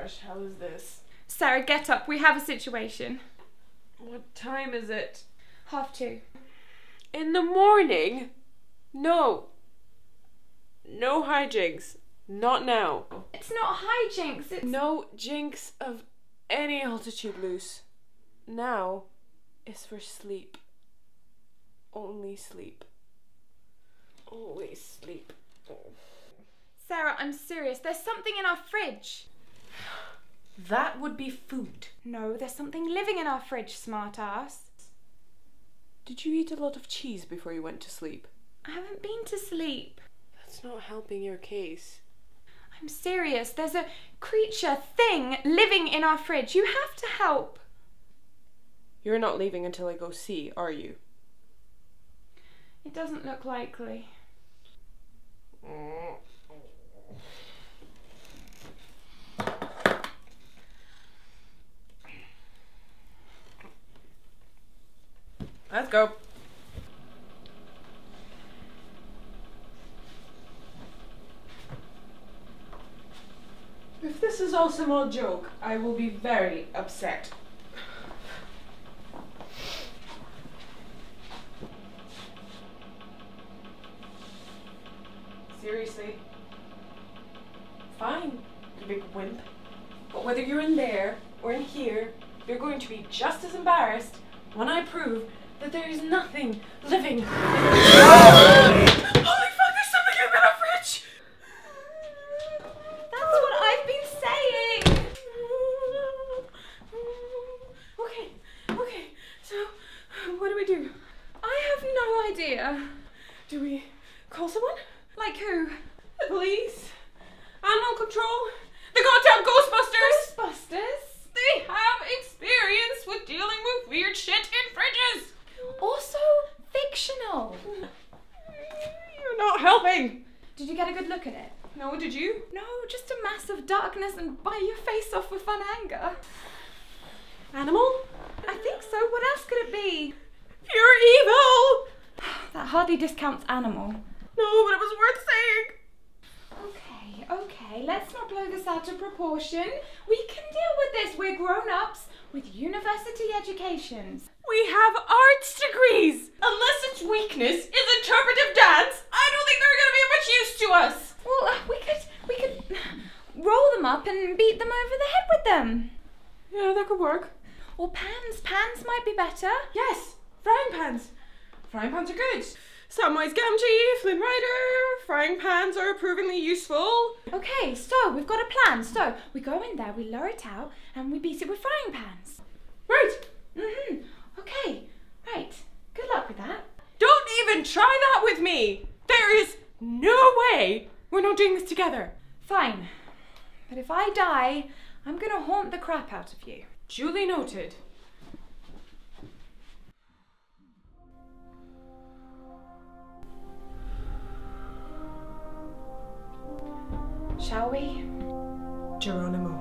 gosh, how is this? Sarah, get up. We have a situation. What time is it? 2:30. In the morning? No. No hijinks. Not now. It's not hijinks, it's... No jinx of any altitude, Luce. Now is for sleep. Only sleep. Always sleep. Sarah, I'm serious. There's something in our fridge. That would be food. No, there's something living in our fridge, smartass. Did you eat a lot of cheese before you went to sleep? I haven't been to sleep. That's not helping your case. I'm serious. There's a creature, thing, living in our fridge. You have to help. You're not leaving until I go see, are you? It doesn't look likely. Let's go. If this is all some old joke, I will be very upset. Seriously? Fine, you big wimp. But whether you're in there or in here, you're going to be just as embarrassed when I prove that there is nothing living. Holy fuck, there's something in our fridge! That's what I've been saying. Okay, so what do we do? I have no idea. Do we call someone? Like who? The police? Animal control? The goddamn Ghostbusters? Ghostbusters? They have experience with dealing with weird shit in fridges! Also fictional. You're not helping! Did you get a good look at it? No, did you? No, just a mass of darkness and bite your face off with fun anger. Animal? I think so. What else could it be? Pure evil! That hardly discounts animal. No, but it was worth saying. Okay, let's not blow this out of proportion. We can deal with this. We're grown-ups with university educations. We have arts degrees! Unless its weakness is interpretive dance, I don't think they're gonna be of much use to us! Well, we could roll them up and beat them over the head with them. Yeah, that could work. Or pans. Pans might be better. Yes, frying pans. Frying pans are good. Samwise Gamgee, Flynn Rider, frying pans are approvingly useful. Okay, so we've got a plan. So we go in there, we lower it out, and we beat it with frying pans. Right. Okay, right. Good luck with that. Don't even try that with me. There is no way we're not doing this together. Fine. But if I die, I'm gonna haunt the crap out of you. Duly noted. Shall we? Geronimo.